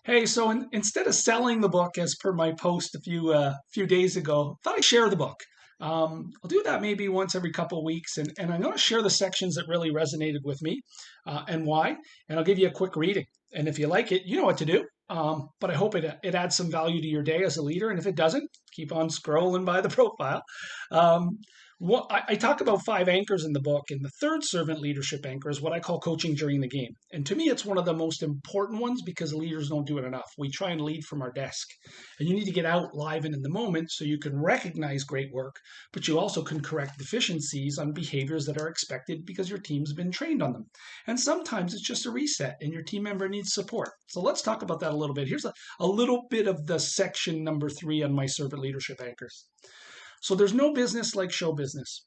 Hey, so instead of selling the book as per my post a few days ago, I thought I'd share the book. I'll do that maybe once every couple of weeks, and I'm going to share the sections that really resonated with me and why. And I'll give you a quick reading. And if you like it, you know what to do. But I hope it adds some value to your day as a leader. And if it doesn't, keep on scrolling by the profile. Um, I talk about five anchors in the book, and the third servant leadership anchor is what I call coaching during the game. And to me, it's one of the most important ones because leaders don't do it enough. We try and lead from our desk, and you need to get out live and in the moment so you can recognize great work, but you also can correct deficiencies on behaviors that are expected because your team's been trained on them. And sometimes it's just a reset, and your team member needs support. So let's talk about that a little bit. Here's a little bit of the section number 3 on my servant leadership anchors. So there's no business like show business.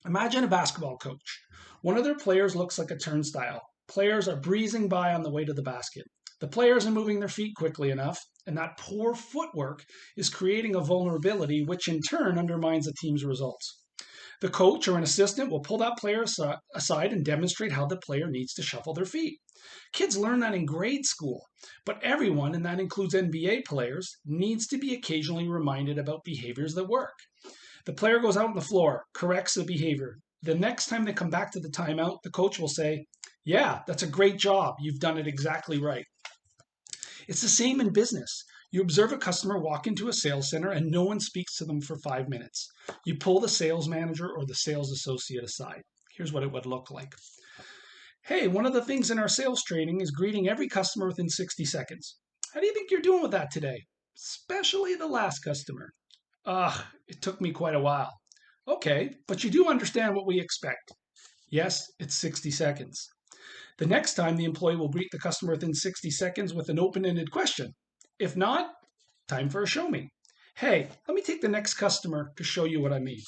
Imagine a basketball coach. One of their players looks like a turnstile. Players are breezing by on the way to the basket. The players are moving their feet quickly enough, and that poor footwork is creating a vulnerability, which in turn undermines the team's results. The coach or an assistant will pull that player aside and demonstrate how the player needs to shuffle their feet. Kids learn that in grade school, but everyone, and that includes NBA players, needs to be occasionally reminded about behaviors that work. The player goes out on the floor, corrects the behavior. The next time they come back to the timeout, the coach will say, "Yeah, that's a great job. You've done it exactly right." It's the same in business. You observe a customer walk into a sales center and no one speaks to them for 5 minutes. You pull the sales manager or the sales associate aside. Here's what it would look like. "Hey, one of the things in our sales training is greeting every customer within 60 seconds. How do you think you're doing with that today? Especially the last customer." It took me quite a while." "Okay, but you do understand what we expect." "Yes, it's 60 seconds." The next time, the employee will greet the customer within 60 seconds with an open ended question. If not, time for a show me. "Hey, let me take the next customer to show you what I mean."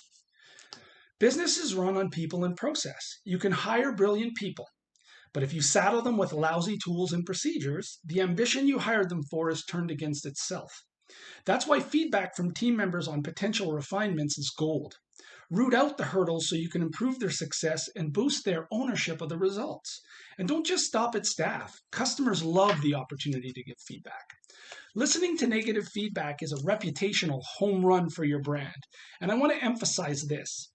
Business is run on people and process. You can hire brilliant people, but if you saddle them with lousy tools and procedures, the ambition you hired them for is turned against itself. That's why feedback from team members on potential refinements is gold. Root out the hurdles so you can improve their success and boost their ownership of the results. And don't just stop at staff. Customers love the opportunity to give feedback. Listening to negative feedback is a reputational home run for your brand. And I want to emphasize this.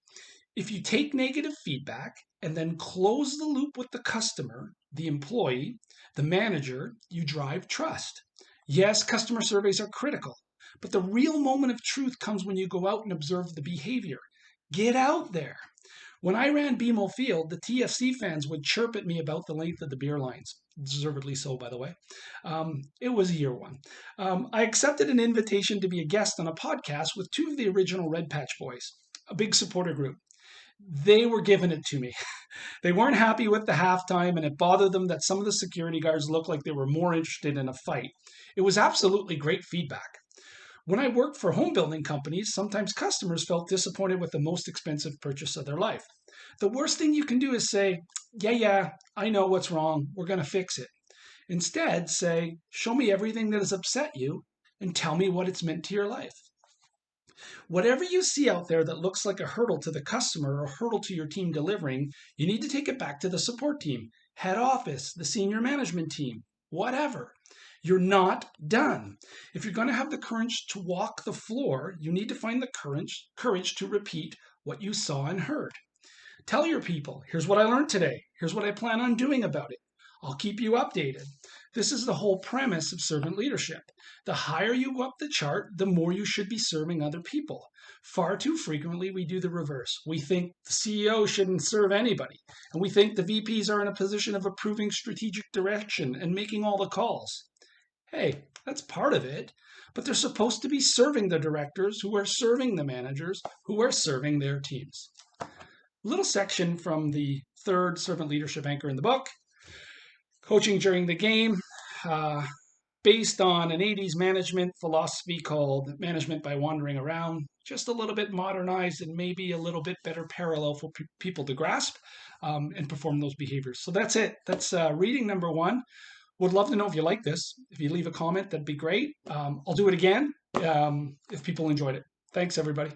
If you take negative feedback and then close the loop with the customer, the employee, the manager, you drive trust. Yes, customer surveys are critical, but the real moment of truth comes when you go out and observe the behavior. Get out there. When I ran BMO Field, the TFC fans would chirp at me about the length of the beer lines. Deservedly so, by the way. It was year one. I accepted an invitation to be a guest on a podcast with two of the original Red Patch Boys, a big supporter group. They were giving it to me. They weren't happy with the halftime, and it bothered them that some of the security guards looked like they were more interested in a fight. It was absolutely great feedback. When I worked for home building companies, sometimes customers felt disappointed with the most expensive purchase of their life. The worst thing you can do is say, yeah, I know what's wrong. We're going to fix it. Instead, say, "Show me everything that has upset you and tell me what it's meant to your life." Whatever you see out there that looks like a hurdle to the customer or a hurdle to your team delivering, you need to take it back to the support team, head office, the senior management team, whatever. You're not done. If you're going to have the courage to walk the floor, you need to find the courage to repeat what you saw and heard. Tell your people, "Here's what I learned today. Here's what I plan on doing about it. I'll keep you updated." This is the whole premise of servant leadership. The higher you go up the chart, the more you should be serving other people. Far too frequently, we do the reverse. We think the CEO shouldn't serve anybody, and we think the VPs are in a position of approving strategic direction and making all the calls. Hey, that's part of it, but they're supposed to be serving the directors who are serving the managers who are serving their teams. Little section from the third servant leadership anchor in the book, coaching during the game, based on an 80s management philosophy called management by wandering around, just a little bit modernized and maybe a little bit better parallel for people to grasp and perform those behaviors. So that's it. That's reading number 1. Would love to know if you like this. If you leave a comment, that'd be great. I'll do it again if people enjoyed it. Thanks, everybody.